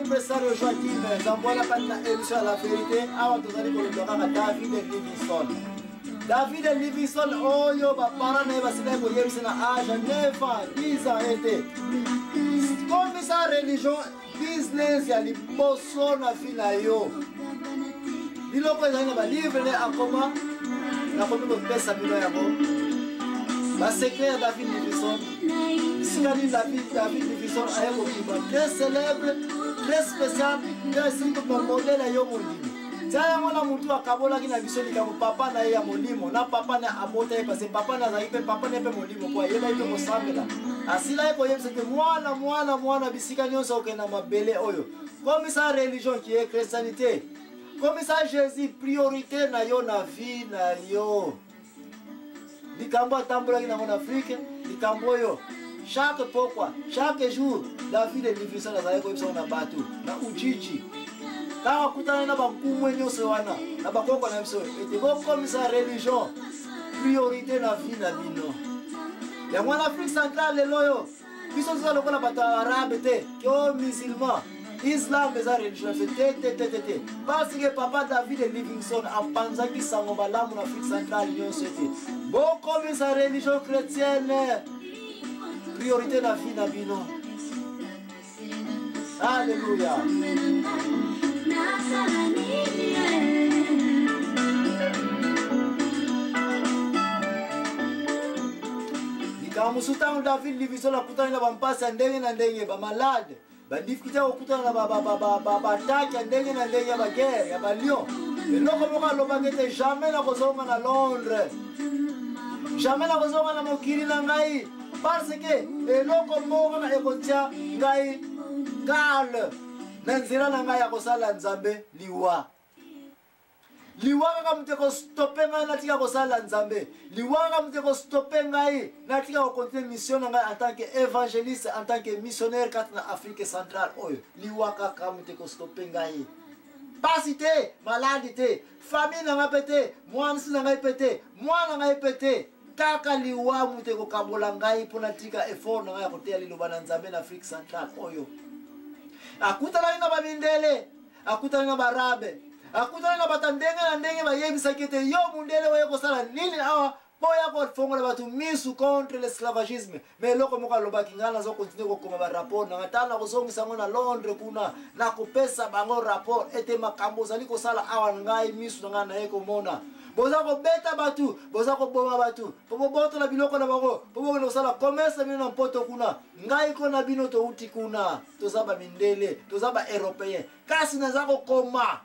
impresario Joaquim Zambola Patna émission à la vérité. Avant de aller pour le David Livingstone. David Livingstone, oh yo, papa, neba sina ko yem sina âge 9 ans, 10 ans été. Comme ça religion, business ya liboso na fina yo. Biloko ezali na ba livre ne akoma na komi ko pesa bino yango. Ba secret ya David Livingstone. Sikali David Livingstone aye ko kiba très célèbre, très spécial, très simple pour modèle yo mondimi. Tiens mwana mutu akabola kina bisoni kama papa na ya molimo na papa na abota parce que papa na zaipe papa na pe molimo kwa yeba ipe mosambela. Asila ko yebse que mwana bisika nyonso okena mabele oyo. Comme ça religion qui est chrétienté. Comme ça Jésus priorité na yo na vie na yo. Likambo tambola kina en Afrique, likambo yo. Chaque pourquoi, chaque jour, David Livingstone azaye ko yebse na batu na ujiji. Quand on a na bakumu nyonso wana na bakoko na biso ete bo comme ça religion priorité na vie na bino. Ya mwana Afrique centrale loyo biso za lokola bata arabe te ko musulman islam eza religion te parce que papa David Livingstone apanza ki sango balamu na Afrique centrale nyonso ete bo comme ça religion chrétienne priorité na vie na bino. Alléluia. Kamusutang David Livingstone akutana na bampasa ndenge na ndenge ba malade ba difficulté okutana na ba attaque ndenge na ndenge ya ba guerre ya ba lion eloko moko loba ngete jamais na kozonga na Londres, jamais na kozonga na mokili na ngai parce que eloko moko na ekotia ngai calme na nzira na ngai ya kosala nzambe liwa kaka mute ko stopper ngai na tika kosala nzambe liwa kaka mute ko stopper ngai na tika ko continuer mission na ngai en tant que évangéliste en tant que missionnaire kat na Afrique centrale oyo liwa kaka mute ko stopper ngai pasi te maladi te famille na ngai pete mwana si na ngai pete mwana ngai pete kaka liwa mute ko kabola ngai pona tika effort na ngai ko tea liloba na nzambe na Afrique centrale oyo akutana na babindele akutana na barabe akutana na batandenge na ndenge bayebisa kete yo mundele waye kosala nini awa boya ko fongola batu misu contre l'esclavagisme mais loko moka lobaki ngana zo continuer ko koma ba rapport na ngatana ko zongisa ngona Londres kuna na kopesa bango rapport ete makambo zali ko sala awa ngai misu ngana yeko mona boza ko beta batu boza ko boma batu popo boto na biloko na bango popo ko sala commerce bino na poto kuna ngai ko na bino to uti kuna tozaba mindele tozaba européen kasi na zako koma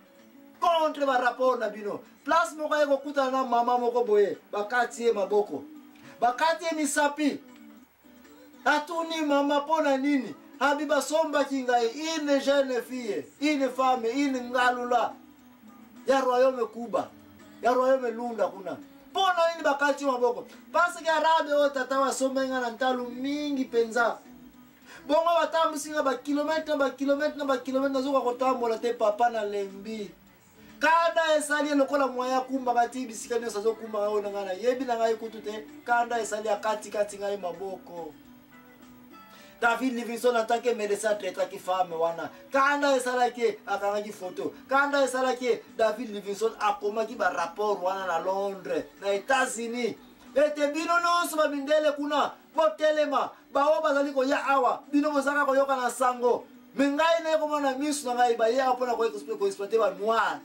contre ba rapport na bino place moko yeko kutana na mama moko boye bakati maboko bakati misapi atuni mama pona nini habiba somba kingai une jeune fille une femme une ngalula ya royaume kuba ya royaume lunda kuna pona nini bakati maboko parce que arabe o tata wa somba ngana ntalu mingi penza bongo batambusinga ba kilomètre nazoka kotambola te papa na lembi kanda esali lokola moya kumba kati bisika nyonso zo kumba ngayo na ngana yebi na ngai kutu te kanda esali akati ngai maboko. David Livingstone en tant que médecin traitant qui femme wana kanda esala ki akanga ki photo kanda esala ki David Livingstone akoma ki ba rapport wana na Londres na États-Unis ete bino nonso ba mindele kuna botelema bawo bazali ko ya awa bino mozaka ko yoka na sango mengai ne ko mona misu na ngai ba ya pona ko exploiter ba noir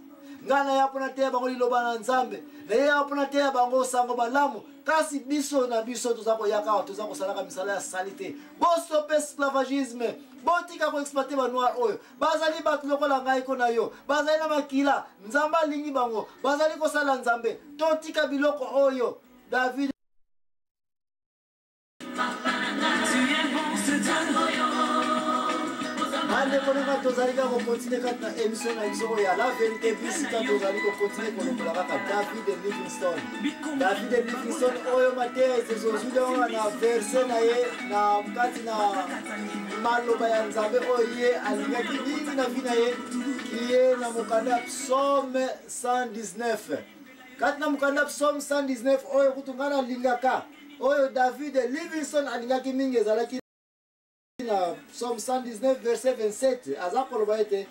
ngana ya pona te bango liloba na nzambe na ya pona te bango sango balamu kasi biso na biso tozako yaka tozako salaka misala ya salite bo stopper esclavagisme botika ko exploiter ba noir oyo bazali batu lokola ngai ko na yo bazali na makila nzamba lingi bango bazali ko sala nzambe totika biloko oyo David Ande koneka tozalika ko continuer kata émission na biso ya la vérité bisika tozalika ko continuer ko lokola kaka David Livingstone oyo mateya ezozuzile na verset na ye na mkati na maloba ya nzambe oyo ye alingaki mingi na vi na ye kiye na mokanda psaume 119 kati na mokanda psaume 119 oyo kutungana lingaka oyo David Livingstone alingaki mingi ezalaki na Psaume 119 verset 27 azakoloba ete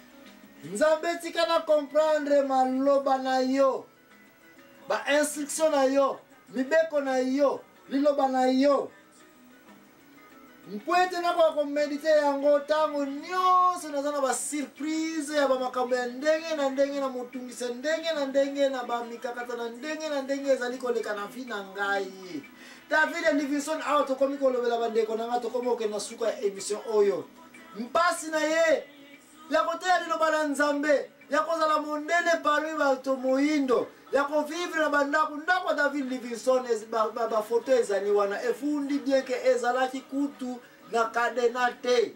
Nzambe tika na comprendre maloba na yo ba instruction na yo mibeko na yo liloba na yo mpwete na kwa medite yango tango nyonso nazana ba surprise ya ba makambo ya ndenge na mutungisa ndenge na ba mikakata na ndenge ezali koleka na vi na ngai. David Livingstone awa tokomi kolobela bandeko na nga tokomi okende na suka ya émission oyo mpasi na ye ya koteya liloba na Nzambe ya kozala mondele parmi bato moyindo ya kovivre na bandako ndako ya David Livingstone bafoto ezali wana efundi bien ke ezalaki kutu na kadena te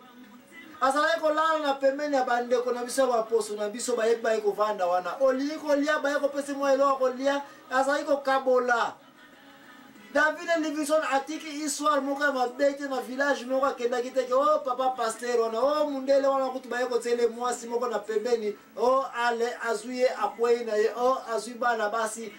azalaki kolala na pembeni ya bandeko na biso baposo na biso bayeki bayeki kovanda wana olingi kolia bayeki kopesa mwa eloko kolia azalaki kokabola. David Livingstone atiki histoire moko ya mabete na village moko akendaki teke oh papa pasteur wana oh mundele wana kutu baye kotele mwasi moko na pembeni oh ale azuye akwei na ye oh azui bana basi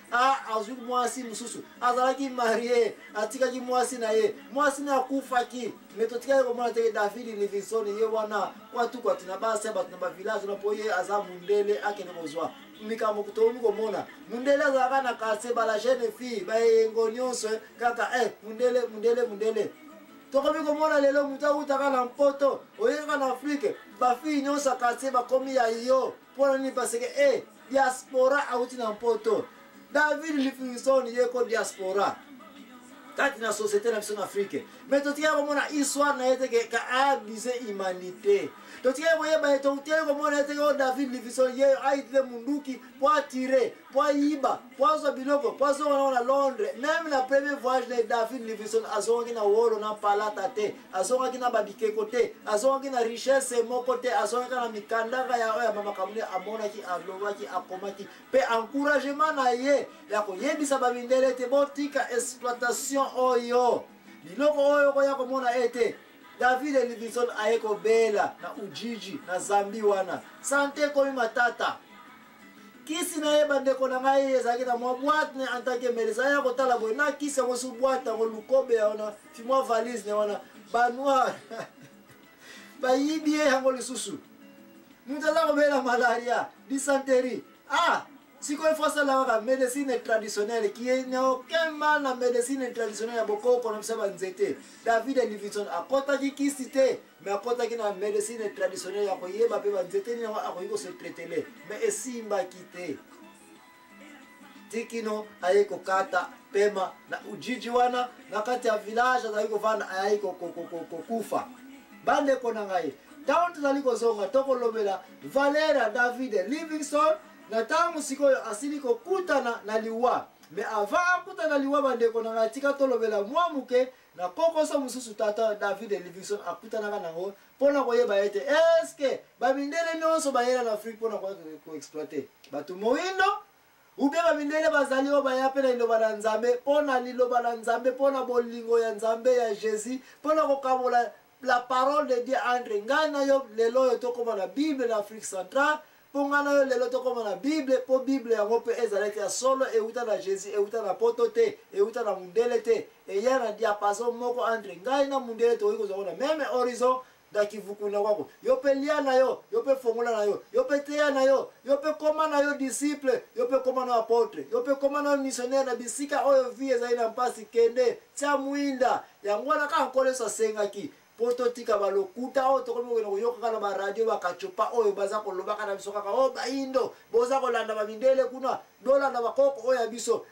azui mwasi mususu azalaki marié atikaki mwasi na ye mwasi na akufaki metotika komona teke David Livingstone ye wana watu kwa tina basi batu na ba village na poye aza mundele akene kozwa mikamo kutomi komona mundele azalaka na kase bala jeune fille bayengo nyonso kaka mundele tokomi komona lelo muta utaka na mpoto oyeka na Afrique ba fille nyonso kase bakomi ya yo pona ni paseke diaspora auti na mpoto. David Livingstone yeko diaspora kati na société na biso na Afrique mais totika komona histoire na yete ke ka abise humanité totika koyeba eto totika komona ete ko David Livingstone ye aitile munduki po attirer po yiba po zo biloko po zo na Londres même la première voyage de David Livingstone azongi na wolo na palata te azongi na babikeko te azongi na richesse moko te azongi na mikandaka ya mama kamune amonaki alobaki akomaki pe encouragement na ye ya koyebisa babindele te botika exploitation oyo biloko oyo koya komona ete David Livingstone ayeko bela na Ujiji na Zambi wana sante komi matata kisi na ye bandeko na ngai ezalaki na mwa boîte ne en tant que médecin ya kotala boye na kisi yango su boîte yango lukobe ya wana fi mwa valise ne wana banoir bayibi ye yango lisusu mutu aza kobela malaria dysenterie sikoyo fosala kaka médecine traditionnelle qui est aucun mal na médecine traditionnelle ya bokoko na biso banzete. David Livingstone akotaki kisi te mais akotaki na médecine traditionnelle ya koyeba mpe banzete nini yango akoki kose traitele mais esimbaki te tikino aye kokata pema na Ujiji wana na kati ya village azali kovanda aye kokufa. Bandeko na ngai ntango tozali kozonga tokolobela Valera David Livingstone na tangu sikoyo asili kokutana na liwa mais avant akutana liwa bandeko na ngai tika tolobela mwa muke na kokoso mususu tata David Livingstone akutanaka nango mpona koyeba ete eske babindele nyonso bayela na Afrique mpona koexploite bato moyindo ube babindele bazali oyo baya mpe na liloba na Nzambe mpona liloba na Nzambe mpona bolingo ya Nzambe ya Jésus mpona kokabola la parole de Dieu entre ngai na yo lelo oyo tokoma na Bible na Afrique centrale pongana yo lelo tokoma na Bible po Bible yango pe ezalaki ya solo euta na Jésus euta na poto te euta na mundele te eya na diapason moko entre ngai na mundele to iko zona même horizon dakivukuna kwako yo pe lia na yo pe fongola na yo pe teya na yo pe koma na yo disciple yo pe koma na apôtre yo pe koma na missionnaire na bisika oyo vie ezali na mpasi kende tia muinda yango na ka nkole so sengaki poto tika balokuta o tokomi ko yoka na ba radio bakachopa oyo baza kolobaka na biso kaka o baindo boza kolanda babindele kuna dola na bakoko oyo biso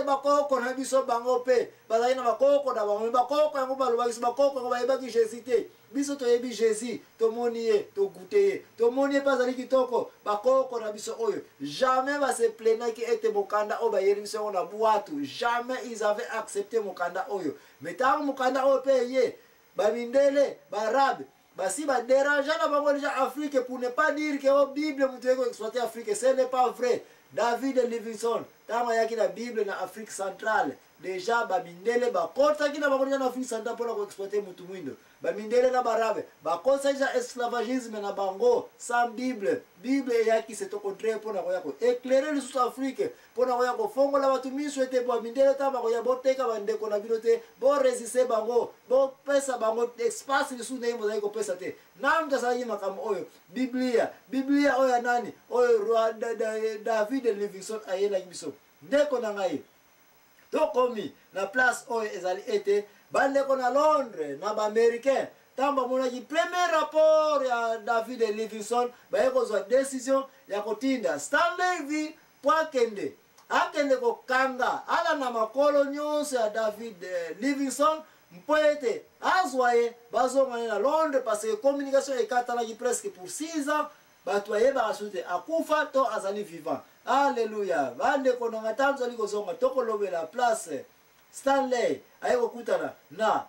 bakoko na biso bango pe bazali na bakoko na bango bakoko yango balobaki bakoko ngo bayebaki Jésus te biso to yebi Jésus to moniye to goûter to moniye bazali kitoko bakoko na biso oyo jamais va se plaindre qui était mokanda o bayeri biso na buatu jamais ils avaient accepté mokanda oyo metango mokanda oyo pe ye babindele barabe basi ba déranger na bango déjà Afrique pour ne pas dire que la Bible mutueko exploiter Afrique ce n'est pas vrai. David Livingstone tama yaki na Bible na Afrique centrale deja bamindele bakota kina bakonya na Afrique Centrale pour exploiter mutu mwindo bamindele na barabe bakosa ja esclavagisme na bango sans Bible yaki c'est au contraire pour na ko éclairer le Sud-Afrique pour na ko fongola batu miso ete bamindele ta bakoya boteka bandeko na bilote bo résister bango bo pesa bango espace le sous nembo za ko pesa te namta sa yima kama oyo Biblia oyo nani oyo Rwanda David Livingstone ayela miso ndeko na ngai tokomi na place oyo ezali ete bandeko na Londres na ba-américain tamba mona ki premier rapport ya David Livingstone bayekozwa décision ya kotinda Stanley V poakende akende kokanga ala na makolo nyonso ya David Livingstone mpoete azwaye bazongana na Londres parce que communication ekatalaki presque pour 6 ans batu ayeba asute akufa to azali vivant. Alléluia. Bande konanga tanzo liko zonga toko lobe la place Stanley ayeko kutana na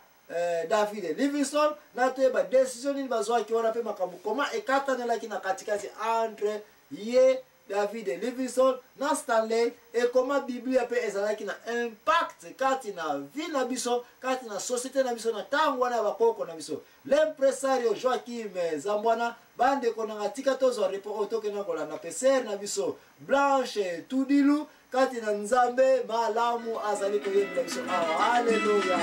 David Livingstone na toyeba decision ni bazwa ki wana pe makambo koma ekatana laki na katikati entre ye David Livingstone na Stanley et comment Biblia pe ezalaki na impact kati na vie na biso kati na société na biso na tango wana bakoko na biso l'impresario Joachim Zambwana bande konanga tika tozo report otoke na kola na peser na biso Blanche Tudilu kati na Nzambe malamu azali ko yebila biso haleluya.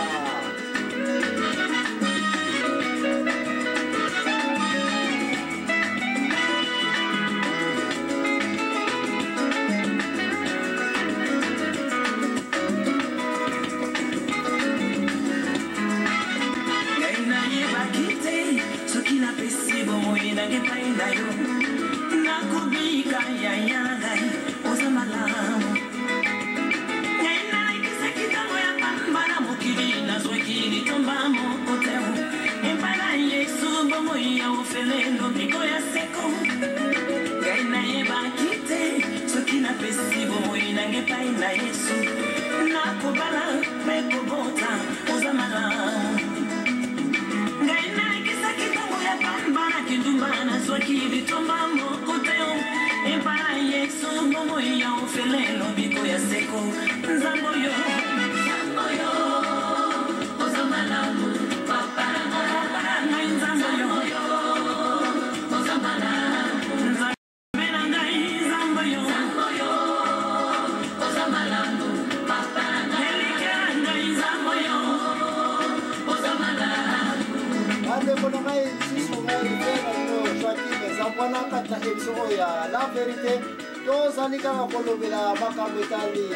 La vérité, tous en Ika Kolobela, Makamutali,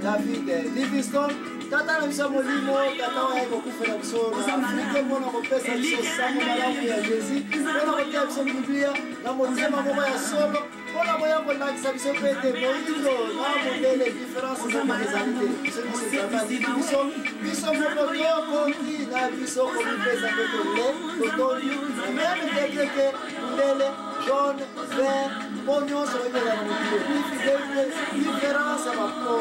David Livingstone, Tata Namisa Molimo, Tata Ekofena Psona, Afrique Mona Kopesa, Samu Malamu ya Jésus, Mona Kopesa Biblia, Namozema Moma ya Solo, Mona Moya Kolakisa Bisopete, Moindo, Namodele, différence de réalité, celui qui travaille, Biso Mokoto, Konti, na Biso Kopesa Petole, Totoli, même Tekeke, Mundele, jaune, vert, pognon sur la mokili. Différence à la peau,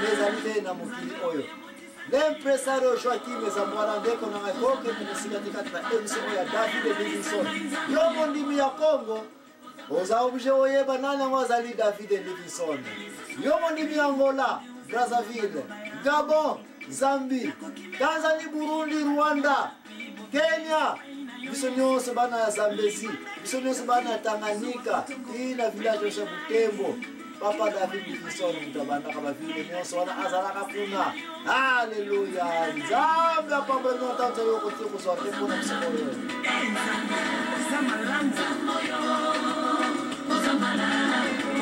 les amis na mokili oyo. L'impresario Joachim Zambwana ndeko na ngakoke kumusikatika na émission ya David Livingstone. Yo mondimi ya Congo, oza obje oyeba nani wazali David Livingstone. Yo mondimi ya Angola, Brazzaville, Gabon, Zambie, Tanzanie, Burundi, Rwanda, Kenya. Biso nyonso bana ya Zambezi, biso nyonso bana ya Tanganyika, ina village ya Butembo. Papa David Livingstone mutabanda kama vile nyonso wana azalaka kuna. Haleluya. Nzambe apambana na tanzo yoko tiko sote kuna msikoyo.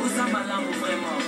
Uzamalamu vraiment.